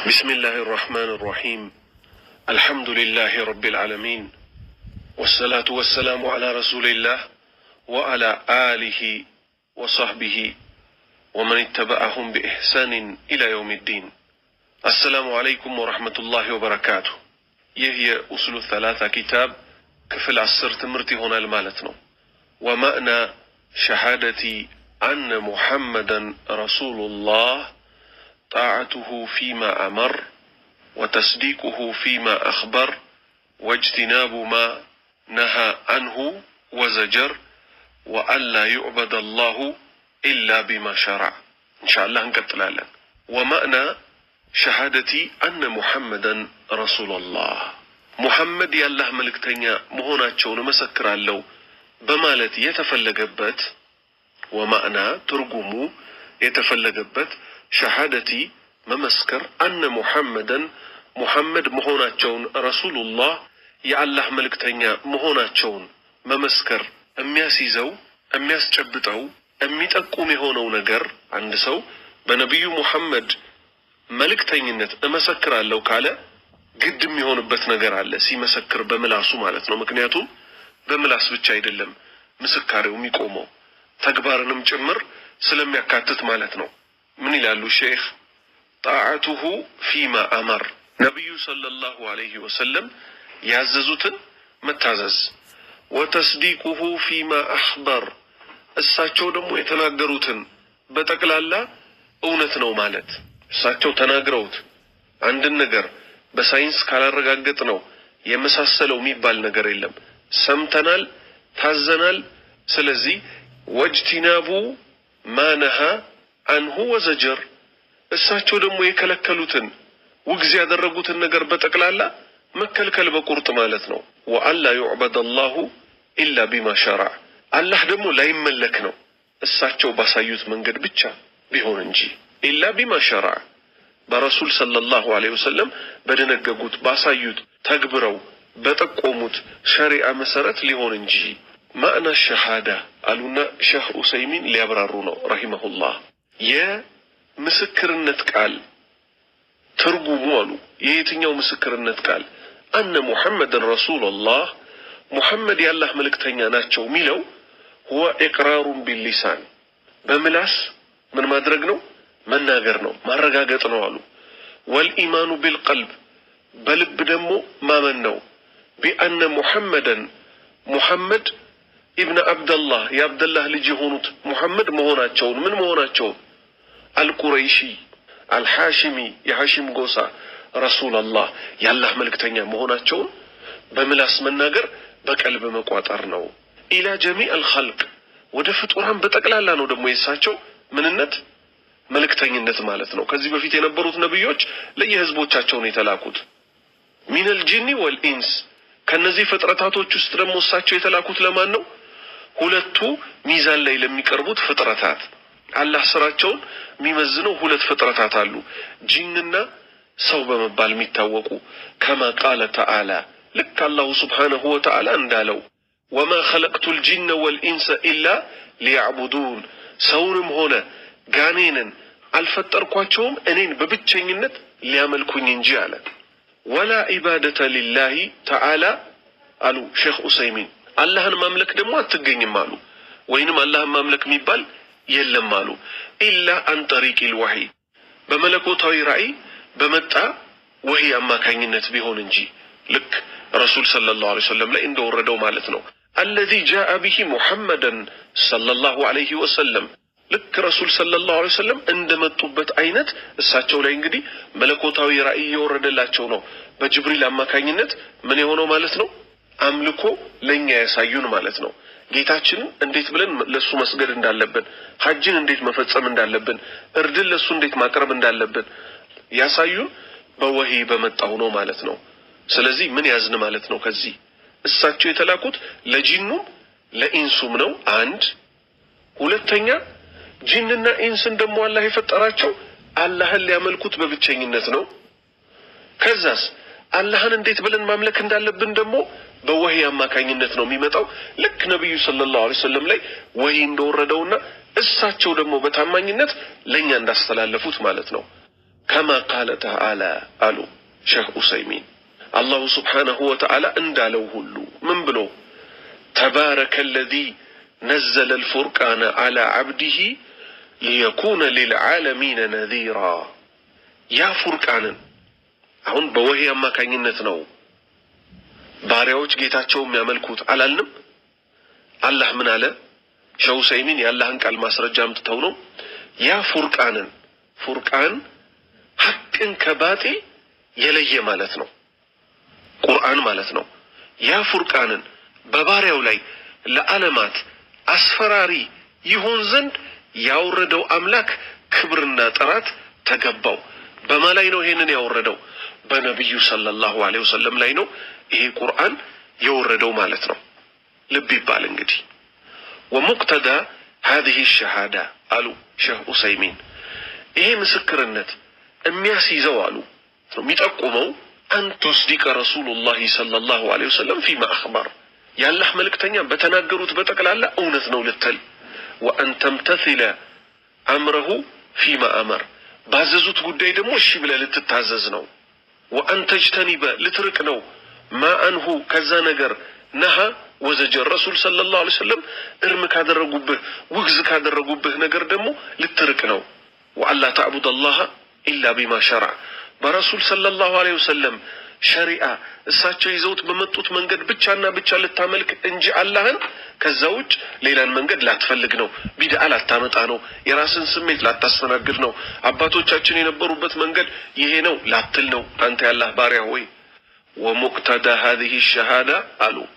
بسم الله الرحمن الرحيم الحمد لله رب العالمين والصلاة والسلام على رسول الله وعلى آله وصحبه ومن اتبعهم بإحسان إلى يوم الدين. السلام عليكم ورحمة الله وبركاته. يهي أصل الثلاثة كتاب كفل عصر تمرتي هنا المالتنا ومعنى شهادتي أن محمدا رسول الله طاعته فيما أمر وتصديقه فيما أخبر واجتناب ما نهى عنه وزجر وأن لا يعبد الله إلا بما شرع. إن شاء الله نكتلال. ومعنى شهادتي أن محمدا رسول الله محمد يالله ملكتنيا مهوناتشون مسكر اللو بمالت يتفلقبت ومعنى ترجمو يتفلقبت شهادتي ممسكر أن محمدا محمد مهوناتشون رسول الله يالله ملكتنيا مهوناتشون ممسكر أمياسيزو أمياس جبتو أميت أقومي هونو نجر عند سو بنبي محمد ملكتنينت أمسكر اللو كاله قد ميهون بث نجر على سي مسكر بملاسو مالتنا مكنياتو بملاس بتشايد اللم مسكاري وميقومو تكبارنم جمر سلم يكاتت مالتنا من يلالو الشيخ طاعته فيما أمر نبي صلى الله عليه وسلم يعززوتن متعزز وتصديقه فيما أخبر الساتشو دمو يتناقروتن بتقلالا اونتنو مالت الساتشو تناقروت عند النقر بساينس كالا رقاقتنو يمساسلو ميبال نقر إلم سمتنال تازنال سلزي واجتنابو ما نهى عنه وزجر الساتشو دمو يكلكلوتن وقز يادرقوتن نقر بتقلالا مكلكل بقرط مالتنو وأن لا يعبد الله إلا بما شرع الله دمو لا يملكنو الساتشو باسايوت منقد بيتشا بيهون انجي إلا بما شرع برسول صلى الله عليه وسلم بدنققوت باسايوت تكبرو بتقوموت شريعة مسارت ليهون انجي معنى الشهادة قالونا شيخ أسيمين ليبرارونو رحمه الله يا مسكر النتقال ترجموا له يتنيو مسكر النتقال أن محمد رسول الله محمد يالله ملك تنيا ناتشو ميلو هو إقرار باللسان بملاس من ما درقنو من ناقرنو ما رقاقتنو له والإيمان بالقلب بل بدمو ما منو بأن محمدا محمد ابن عبد الله يا عبد الله لجهونت محمد مهوناتشون من مهوناتشون القريشي الحاشمي يا هاشم قوسا رسول الله يالله ملك تنيا مهوناتشون بملاس من ناقر بقلب مقواطرنو إلى جميع الخلق ودفت قرآن بتقلالا نو دمو يساتشو من النت ملك تنينت مالتنو كذي بفيت ينبروت نبيوች ለየህዝቦቻቸው የተላኩት من الجن والإنس ከነዚህ ፍጥረታቶች ውስጥ ደግሞ እሳቸው የተላኩት ለማን ነው? ሁለቱ ሚዛን ላይ ለሚቀርቡት ፍጥረታት አላህ ስራቸውን የሚመዝነው ሁለት ፍጥረታት አሉ ጂንና ሰው በመባል የሚታወቁ كما قال تعالى لك الله سبحانه وتعالى እንዳለው وما خلقت الجن والإنس إلا ليعبدون ሰውንም ሆነ ጋኔንን አልፈጠርኳቸውም እኔን በብቸኝነት ሊያመልኩኝ እንጂ አለ ولا عبادة لله تعالى አሉ ሼክ ኡሰይሚን አላህን ማምለክ ደግሞ አትገኝም አሉ ወይንም አላህን ማምለክ የሚባል የለም አሉ إلا عن طريق الوحي በመለኮታዊ ራእይ በመጣ ወህይ አማካኝነት ቢሆን እንጂ ልክ ረሱል ሰለላሁ ዐለይሂ ወሰለም ላይ እንደወረደው ማለት ነው الذي جاء به محمدا صلى الله عليه وسلم ልክ ረሱል ሰለላሁ ዐለይሂ ወሰለም እንደመጡበት አይነት እሳቸው ላይ እንግዲህ መለኮታዊ ራእይ የወረደላቸው ነው በጅብሪል አማካኝነት ምን የሆነው ማለት ነው አምልኮ ለኛ ያሳዩን ማለት ነው ጌታችንን እንዴት ብለን ለሱ መስገድ እንዳለብን ሐጅን እንዴት መፈጸም እንዳለብን እርድን ለሱ እንዴት ማቅረብ እንዳለብን ያሳዩን በወህይ በመጣው ነው ማለት ነው ስለዚህ ምን ያዝን ማለት ነው ከዚህ እሳቸው የተላኩት ለጂኑም ለኢንሱም ነው አንድ ሁለተኛ ጂንና ኢንስን ደግሞ አላህ የፈጠራቸው አላህን ሊያመልኩት በብቸኝነት ነው ከዛስ አላህን እንዴት ብለን ማምለክ እንዳለብን ደግሞ በወህይ አማካኝነት ነው የሚመጣው ልክ ነብዩ ሰለላሁ ዐለይሂ ወሰለም ላይ ወህይ እንደወረደውና እሳቸው ደግሞ በታማኝነት ለኛ እንዳስተላለፉት ማለት ነው كما قال تعالى قالوا شيخ عثيمين الله سبحانه وتعالى اندالو هلو من بلو تبارك الذي نزل الفرقان على عبده ليكون للعالمين نذيرا يا فرقان አሁን በወህይ አማካኝነት ነው ባሪያዎች ጌታቸውን የሚያመልኩት አላልንም አላህ ምን አለ ሸህ ሁሰይሚን ያላህን ቃል ማስረጃ አምጥተው ነው ያ ፉርቃን ሐቅን ከባጢል የለየ ማለት ነው ቁርአን ማለት ነው ያ ፉርቃንን በባሪያው ላይ ለዓለማት አስፈራሪ ይሆን ዘንድ ያወረደው አምላክ ክብርና ጥራት ተገባው በማላይ ነው ይሄንን ያወረደው በነብዩ ሰለላሁ ዐለይሂ ወሰለም ላይ ነው ይሄ ቁርአን የወረደው ማለት ነው ልብ ይባል እንግዲህ ومقتضى هذه الشهاده قالوا شيخ عثيمين ይሄ ምስክርነት የሚያስይዘው አሉ የሚጠቁመው أن تصدق رسول الله صلى الله عليه وسلم فيما أخبر ያላህ መልእክተኛ በተናገሩት በጠቅላላ እውነት ነው ልትል وأن تمتثل أمره فيما أمر ባዘዙት ጉዳይ ደግሞ እሺ ብለህ ልትታዘዝ ነው وأن تجتنب لترك ነው ما أنه كذا ነገር نهى وزجر الرسول صلى الله عليه وسلم ارم ካደረጉብህ ውግዝ ካደረጉብህ ነገር ደግሞ ልትርቅ ነው وألا تعبد الله إلا بما شرع برسول صلى الله عليه وسلم شريعة እሳቸው ይዘውት በመጡት መንገድ ብቻና ብቻ ልታመልክ እንጂ አላህን ከዛውጭ ሌላን መንገድ ላትፈልግ ነው ቢድዓ ላታመጣ ነው የራስን ስሜት ላታስተናግድ ነው አባቶቻችን የነበሩበት መንገድ ይሄ ነው ላትል ነው አንተ ያላህ ባሪያ ሆይ ومقتضى هذه الشهاده قالوا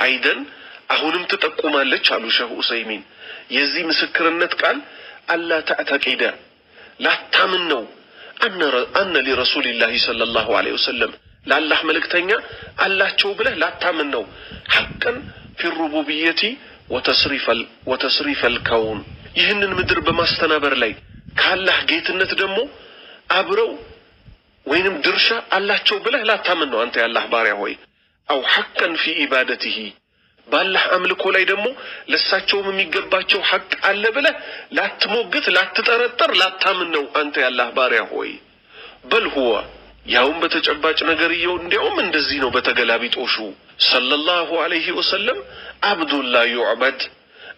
ايضا አሁንም ተጠቁማለች አሉ ሸህ ሁሰይሚን የዚህ ምስክርነት ቃል አላ ተዕተቂደ ላታምን ነው أن لرسول الله صلى الله عليه وسلم لله ملكتنيا الله شو بله لا تامنوا حقا في الربوبية وتصريف الكون يهنن مدر بماستنابر لي كالله جيت النتدمو أبرو وينم درشا الله شو بله لا تامنوا أنت يا الله بارع هوي أو حقا في عبادته بالله أملكه لا يدمو لساتشو ميقباتشو حق الله بله لا تموقت لا تترتر لا تامنوا أنت يا الله بارع هوي بل هو يوم بتجباج نجاريو اليوم من دزينو بتجلابيت أوشو صلى الله عليه وسلم عبد الله يعبد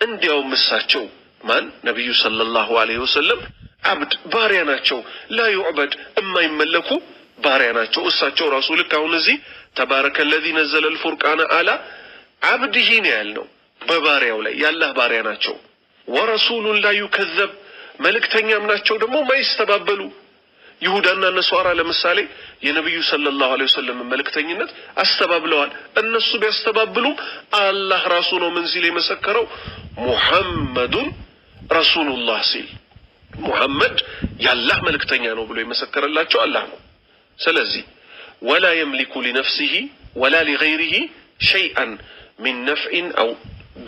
اليوم مساتشو من نبي صلى الله عليه وسلم عبد بارياناتشو لا يعبد أما يملكو بارياناتشو أساتشو رسولك ونزي تبارك الذي نزل الفرقان على عبده نيالنو بباريو لي يالله بارياناتشو ورسول لا يكذب ملك تنيامناتشو دمو ما يستبابلو يهودنا النصارى لمثالي የነብዩ ሰለላሁ ዐለይሂ ወሰለም መልእክተኝነት አስተባብለዋል እነሱ ቢያስተባብሉም አላህ ራሱ ነው ምን ሲል የመሰከረው ሙሐመዱን ረሱሉላህ ሲል ሙሐመድ ያላህ መልእክተኛ ነው ብሎ የመሰከረላቸው አላህ ነው ስለዚህ ولا يملك لنفسه ولا لغيره شيئا من نفع أو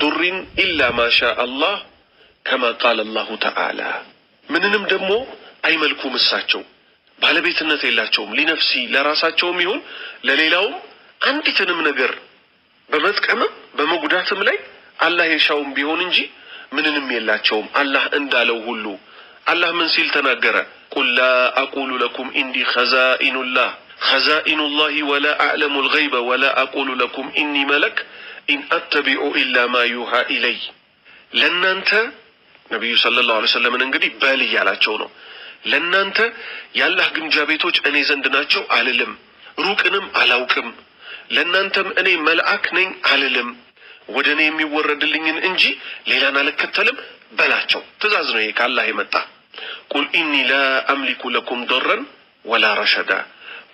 ضر إلا ما شاء الله كما قال الله تعالى منንም ደግሞ አይመልኩም እሳቸው ባለቤትነት የላቸውም ለነፍሲ ለራሳቸውም ይሁን ለሌላውም አንዲትንም ነገር በመጥቀም በመጉዳትም ላይ አላህ የሻውም ቢሆን እንጂ ምንንም የላቸውም አላህ እንዳለው ሁሉ አላህ ምን ሲል ተናገረ قل لا أقول لكم إني خزائن الله ولا أعلم الغيب ولا أقول لكم إني ملك إن أتبع إلا ما يوحى إلي لن أنت نبي صلى الله عليه وسلم እንግዲህ ባሊ ያላቸው ነው ለናንተ ያላህ ግምጃ ቤቶች እኔ ዘንድ ናቸው አልልም ሩቅንም አላውቅም ለናንተም እኔ መልአክ ነኝ አልልም ወደኔ የሚወረድልኝን እንጂ ሌላን አልከተልም በላቸው ትእዛዝ ነው ይሄ ከአላህ የመጣ قل إني لا أملك لكم ضرا ولا رشدا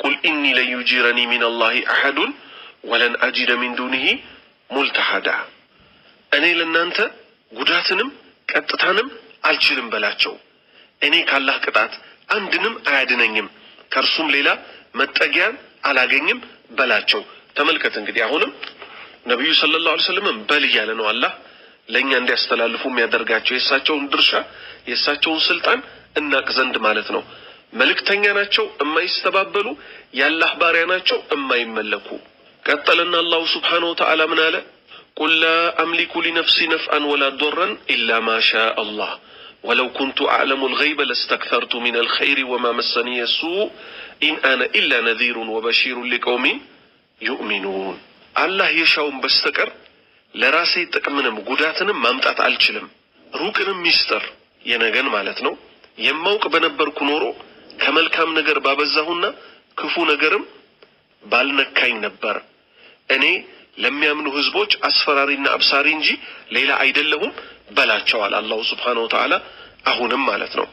قل إني لن يجيرني من الله أحد ولن أجد من دونه ملتحدا أنا لنانت ጉዳትንም ቀጥታንም አልችልም በላቸው እኔ ካላህ ቅጣት አንድንም አያድነኝም ከርሱም ሌላ መጠጊያን አላገኝም በላቸው ተመልከት እንግዲህ አሁንም ነብዩ ሰለላሁ ዐለይሂ ወሰለም በል ያለ ነው አላህ ለኛ እንዲያስተላልፉ የሚያደርጋቸው የሳቸውን ድርሻ የሳቸውን ስልጣን እናቅ ዘንድ ማለት ነው መልእክተኛ ናቸው የማይስተባበሉ ያላህ ባሪያ ናቸው የማይመለኩ ቀጠለና አላህ Subhanahu Wa Ta'ala ምን አለ قل لا أملك لنفسي نفعا ولا ضرا إلا ما شاء الله ولو كنت أعلم الغيب لاستكثرت من الخير وما مسني السوء إن أنا إلا نذير وبشير لقوم يؤمنون الله يشاوم بستكر لراسي تكمنم قداتنم مامتات الچلم روكنم ميستر ينغن مالتنو يموك بنبركو نورو كملكام نجر بابزاهونا كفو نجرم بالنكاين نبر أني لم يامنوا هزبوج أسفرارين أبصارين جي ليلا أيدلهم بلا تشوال الله سبحانه وتعالى أهونم مالتنا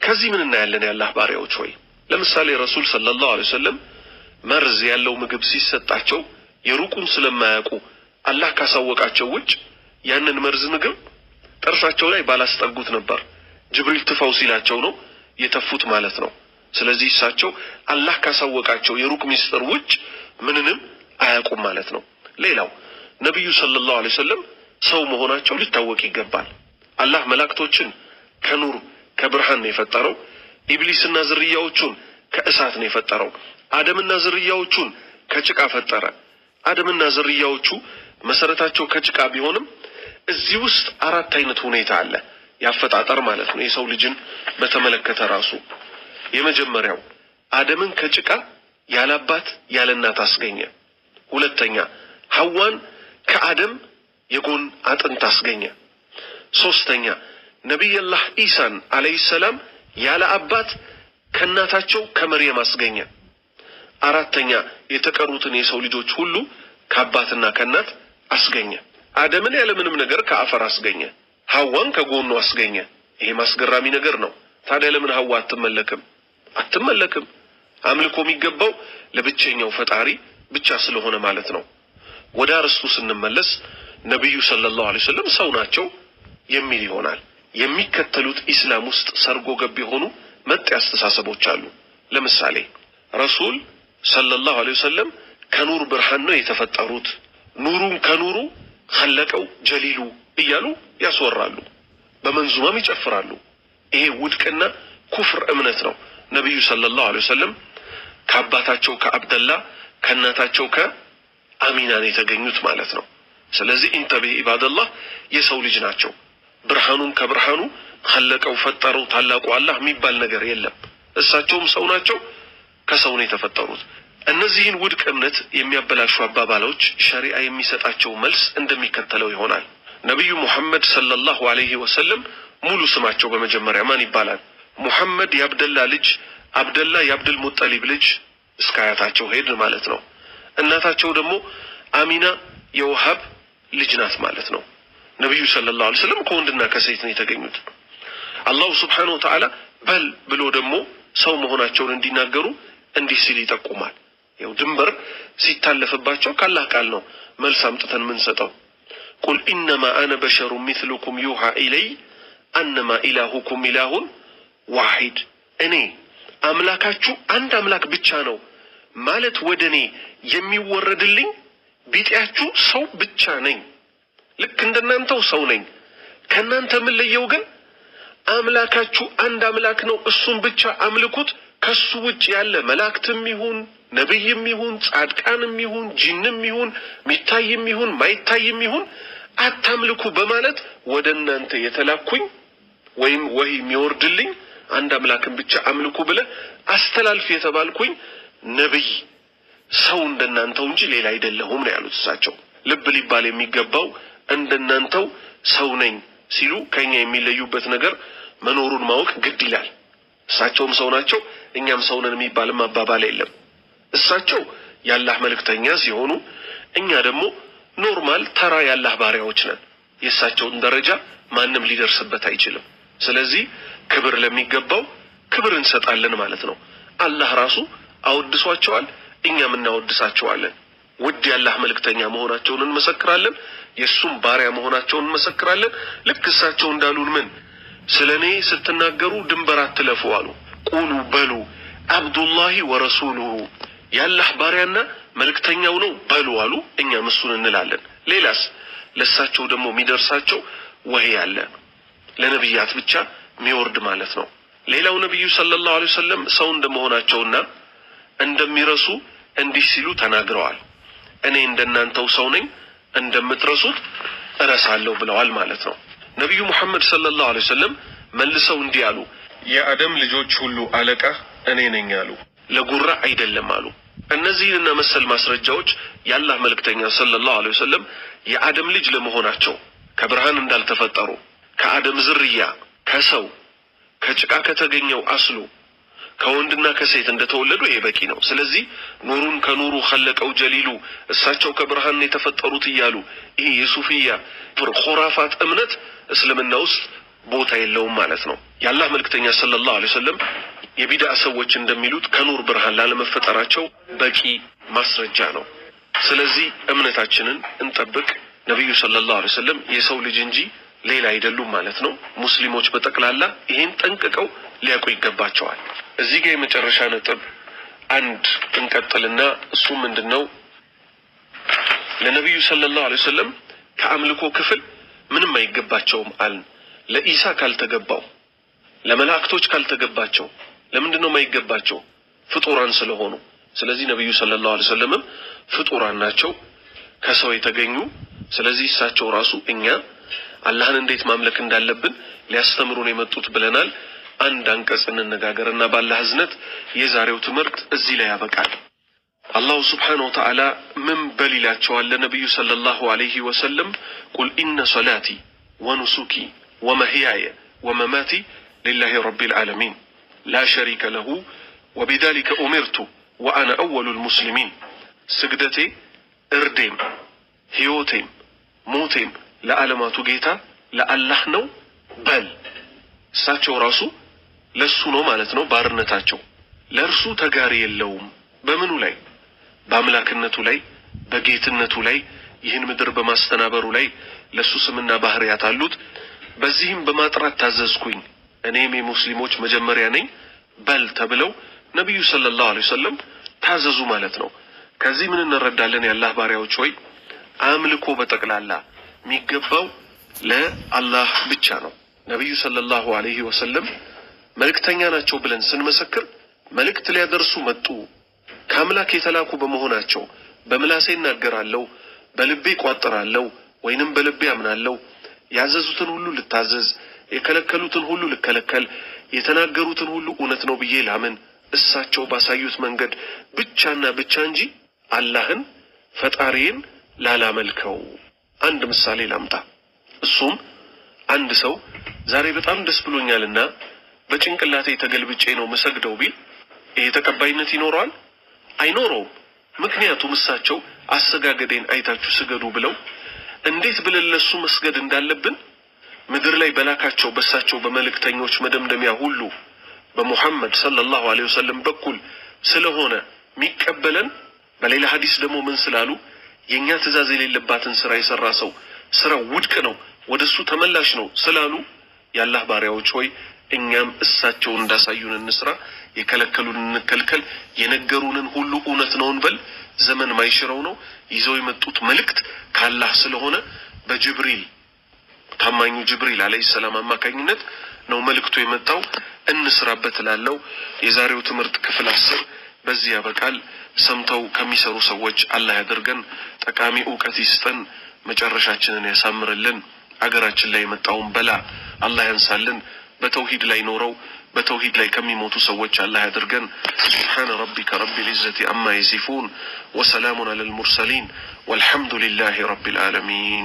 كزي من النعلن الله باريو شوي لمثالي رسول صلى الله عليه وسلم مرز يالو مقبسي ستاچو يروكم سلم ما يقو الله كاسوقاچو وج ያንን መርዝ ምግብ ጥርሳቸው ላይ ባላስጠጉት ነበር ጅብሪል ተፈውሲላቸው ነው የተፉት ማለት ነው ስለዚህ እሳቸው አላህ ካሳወቃቸው የሩቅ ሚስጥር ውጭ ምንንም አያውቁም ማለት ነው ሌላው ነብዩ ሰለላሁ ዐለይሂ ወሰለም ሰው መሆናቸው ሊታወቅ ይገባል አላህ መላእክቶችን ከኑር ከብርሃን ነው የፈጠረው ኢብሊስና ዝርያዎቹን ከእሳት ነው የፈጠረው አደምና ዝርያዎቹን ከጭቃ ፈጠረ አደምና ዝርያዎቹ መሰረታቸው ከጭቃ ቢሆንም እዚህ ውስጥ አራት አይነት ሁኔታ አለ ያፈጣጠር ማለት ነው የሰው ልጅን በተመለከተ ራሱ የመጀመሪያው አደምን ከጭቃ ያላባት ያለናት አስገኘ ሁለተኛ ሐዋን ከአደም የጎን አጥንት አስገኘ ሶስተኛ ነብዩላህ ኢሳን አለይሂ ሰላም ያለ አባት ከናታቸው ከመርየም አስገኘ አራተኛ የተቀሩትን የሰው ልጆች ሁሉ ከአባትና ከናት አስገኘ አደምን ያለ ምንም ነገር ከአፈር አስገኘ ሐዋን ከጎኑ አስገኘ ይሄ ማስገራሚ ነገር ነው ታዲያ ለምን ሐዋ አትመለክም አምልኮ የሚገባው ለብቸኛው ፈጣሪ ብቻ ስለሆነ ማለት ነው ወደ አርስቱ ስንመለስ ነብዩ ሰለላሁ ዐለይሂ ወሰለም ሰው ናቸው የሚል ይሆናል የሚከተሉት ኢስላም ውስጥ ሰርጎ ገብ የሆኑ መጥ ያስተሳሰቦች አሉ ለምሳሌ ረሱል ሰለላሁ ዐለይሂ ወሰለም ከኑር ብርሃን ነው የተፈጠሩት ኑሩን ከኑሩ خلقው ጀሊሉ እያሉ ያስወራሉ በመንዙማም ይጨፍራሉ ይሄ ውድቅና ኩፍር እምነት ነው ነብዩ ሰለላሁ ዐለይሂ ወሰለም ከአባታቸው ከአብደላ ከናታቸው ከአሚናን የተገኙት ማለት ነው ስለዚህ ኢንተበህ ኢባደላህ የሰው ልጅ ናቸው ብርሃኑን ከብርሃኑ خلقው ፈጠረው ታላቁ አላህ የሚባል ነገር የለም እሳቸውም ሰው ናቸው ከሰው ነው የተፈጠሩት እነዚህን ውድቅ እምነት የሚያበላሹ አባባሎች ሸሪዓ የሚሰጣቸው መልስ እንደሚከተለው ይሆናል ነብዩ ሙሐመድ ሰለላሁ ዐለይሂ ወሰለም ሙሉ ስማቸው በመጀመሪያ ማን ይባላል ሙሐመድ ያብደላ ልጅ አብደላ ያብዱል ሙጠሊብ ልጅ እስካያታቸው ሄድ ማለት ነው እናታቸው ደግሞ አሚና የወሃብ ልጅ ናት ማለት ነው ነብዩ ሰለላሁ ዐለይሂ ወሰለም ከወንድና ከሴት ነው የተገኙት አላህ Subhanahu Wa Ta'ala በል ብሎ ደግሞ ሰው መሆናቸውን እንዲናገሩ እንዲህ ሲል ይጠቁማል ያው ድንበር ሲታለፍባቸው ካላህ ቃል ነው መልስ አምጥተን ምን ሰጠው ቁል ኢንማ አነ በሸሩ مثلكم يوحى إلي أنما إلهكم إله واحد እኔ አምላካችሁ አንድ አምላክ ብቻ ነው ማለት ወደኔ የሚወረድልኝ ቢጤያችሁ ሰው ብቻ ነኝ ልክ እንደናንተው ሰው ነኝ ከናንተ ምን ለየው ግን አምላካችሁ አንድ አምላክ ነው እሱን ብቻ አምልኩት ከሱ ውጭ ያለ መላእክትም ይሁን ነብይም ይሁን ጻድቃንም ይሁን ጂንም ይሁን ሚታይም ይሁን ማይታይም ይሁን አታምልኩ በማለት ወደናንተ የተላኩኝ ወይም ወህይ የሚወርድልኝ አንድ አምላክን ብቻ አምልኩ ብለ አስተላልፍ የተባልኩኝ ነብይ ሰው እንደናንተው እንጂ ሌላ አይደለሁም ነው ያሉት እሳቸው ልብ ሊባል የሚገባው እንደናንተው ሰው ነኝ ሲሉ ከኛ የሚለዩበት ነገር መኖሩን ማወቅ ግድ ይላል እሳቸውም ሰው ናቸው እኛም ሰው ነን የሚባል ማባባል የለም እሳቸው ያላህ መልእክተኛ ሲሆኑ እኛ ደግሞ ኖርማል ተራ ያላህ ባሪያዎች ነን የእሳቸውን ደረጃ ማንም ሊደርስበት አይችልም ስለዚህ ክብር ለሚገባው ክብር እንሰጣለን ማለት ነው አላህ ራሱ አወድሷቸዋል እኛም እናወድሳቸዋለን ውድ ያላህ መልእክተኛ መሆናቸውን እንመሰክራለን የሱም ባሪያ መሆናቸውን እንመሰክራለን ልክ እሳቸው እንዳሉን ምን ስለኔ ስትናገሩ ድንበር አትለፉ አሉ ቁሉ በሉ አብዱላሂ ወረሱሉሁ ያላህ ባሪያና መልእክተኛው ነው በሉ አሉ እኛም እሱን እንላለን ሌላስ ለሳቸው ደግሞ የሚደርሳቸው ወህይ አለ ለነብያት ብቻ የሚወርድ ማለት ነው ሌላው ነብዩ ሰለላሁ ዐለይሂ ወሰለም ሰው እንደመሆናቸውና እንደሚረሱ እንዲህ ሲሉ ተናግረዋል እኔ እንደናንተው ሰው ነኝ እንደምትረሱት እረሳለሁ ብለዋል ማለት ነው ነብዩ መሐመድ ሰለላሁ ዐለይሂ ወሰለም መልሰው እንዲህ አሉ የአደም ልጆች ሁሉ አለቃ እኔ ነኝ አሉ ለጉራ አይደለም አሉ እነዚህና መሰል ማስረጃዎች ያላህ መልእክተኛ ሰለላሁ ዐለይሂ ወሰለም የአደም ልጅ ለመሆናቸው ከብርሃን እንዳልተፈጠሩ ከአደም ዝርያ ከሰው ከጭቃ ከተገኘው አስሉ ከወንድና ከሴት እንደተወለዱ ይሄ በቂ ነው ስለዚህ ኑሩን ከኑሩ خلቀው ጀሊሉ እሳቸው ከብርሃን የተፈጠሩት ይያሉ ይሄ የሱፊያ ኹራፋት እምነት እስልምና ውስጥ ቦታ የለውም ማለት ነው ያላህ መልእክተኛ ሰለላሁ ዐለይሂ ወሰለም የቢድዓ ሰዎች እንደሚሉት ከኑር ብርሃን ላለመፈጠራቸው በቂ ማስረጃ ነው ስለዚህ እምነታችንን እንጠብቅ ነብዩ ሰለላሁ ዐለይሂ ወሰለም የሰው ልጅ እንጂ ሌላ አይደሉም ማለት ነው ሙስሊሞች በጠቅላላ ይሄን ጠንቅቀው ሊያውቁ ይገባቸዋል እዚህ ጋር የመጨረሻ ነጥብ አንድ እንቀጥልና እሱ ምንድነው ለነብዩ ሰለላሁ ዐለይሂ ወሰለም ከአምልኮ ክፍል ምንም አይገባቸውም አል ለኢሳ ካልተገባው ለመላእክቶች ካልተገባቸው ለምንድነው የማይገባቸው ፍጡራን ስለሆኑ ስለዚህ ነብዩ ሰለላሁ ዐለይሂ ወሰለም ፍጡራን ናቸው ከሰው የተገኙ ስለዚህ እሳቸው ራሱ እኛ አላህን እንዴት ማምለክ እንዳለብን ሊያስተምሩን የመጡት ብለናል አንድ አንቀጽ እንነጋገርና ባላህ ህዝነት የዛሬው ትምህርት እዚህ ላይ ያበቃል አላህ Subhanahu Wa Ta'ala ምን በሊላቸዋል ለነብዩ ሰለላሁ ዐለይሂ ወሰለም ቁል ኢነ ሶላቲ ወኑሱኪ ወመህያየ ወመማቲ لله رب العالمين لا شريك له وبذلك أمرت وأنا أول المسلمين سجدتي ارديم هيوتيم موتيم لعلمات جيتا لألح نو بل ساتشو راسو لسو نو مالتنو بارنتاتشو لرسو تقاري اللوم بمنو لاي باملاكنتو لاي بجيتنتو لاي يهن مدر بماستنابرو لاي لسو سمنا بحريات اللوت بزيهم بماطرات تاززكوين እኔም ሙስሊሞች መጀመሪያ ነኝ በል ተብለው ነብዩ ሰለላሁ ዐለይሂ ወሰለም ታዘዙ ማለት ነው ከዚህ ምን እንረዳለን ያላህ ባሪያዎች ሆይ አምልኮ በጠቅላላ የሚገባው ለአላህ ብቻ ነው ነብዩ ሰለላሁ ዐለይሂ ወሰለም መልእክተኛ ናቸው ብለን ስንመሰክር መልእክት ሊያደርሱ መጡ ከአምላክ የተላኩ በመሆናቸው በምላሴ እናገራለሁ በልቤ ቋጥራለሁ ወይንም በልቤ አምናለሁ ያዘዙትን ሁሉ ልታዘዝ የከለከሉትን ሁሉ ልከለከል የተናገሩትን ሁሉ እውነት ነው ብዬ ላምን እሳቸው ባሳዩት መንገድ ብቻና ብቻ እንጂ አላህን ፈጣሪን ላላመልከው አንድ ምሳሌ ላምጣ እሱም አንድ ሰው ዛሬ በጣም ደስ ብሎኛልና በጭንቅላቴ ተገልብጬ ነው መሰግደው ቢል ይሄ ተቀባይነት ይኖራል አይኖርም ምክንያቱም እሳቸው አሰጋገዴን አይታችሁ ስገዱ ብለው እንዴት ብለን ለሱ መስገድ እንዳለብን ምድር ላይ በላካቸው በሳቸው በመልእክተኞች መደምደሚያ ሁሉ በሙሐመድ ሰለላሁ ዐለይሂ ወሰለም በኩል ስለሆነ ሚቀበለን በሌላ ሐዲስ ደግሞ ምን ስላሉ የኛ ትእዛዝ የሌለባትን ስራ የሰራ ሰው ስራው ውድቅ ነው ወደሱ ተመላሽ ነው ስላሉ ያላህ ባሪያዎች ሆይ እኛም እሳቸው እንዳሳዩን እንስራ የከለከሉን እንከልከል የነገሩንን ሁሉ እውነት ነው እንበል ዘመን ማይሽረው ነው ይዘው የመጡት መልእክት ካላህ ስለሆነ በጅብሪል ታማኙ ጅብሪል አለይሂ ሰላም አማካኝነት ነው መልእክቱ የመጣው እንስራበት ላለው የዛሬው ትምህርት ክፍል 10 በዚህ ያበቃል ሰምተው ከሚሰሩ ሰዎች አላህ ያደርገን ጠቃሚ ዕውቀት ይስጠን መጨረሻችንን ያሳምርልን አገራችን ላይ የመጣውን በላ አላህ ያንሳልን በተውሂድ ላይ ኖረው በተውሂድ ላይ ከሚሞቱ ሰዎች አላህ ያደርገን سبحان ربك رب العزة عما يصفون وسلام على المرسلين والحمد لله رب العالمين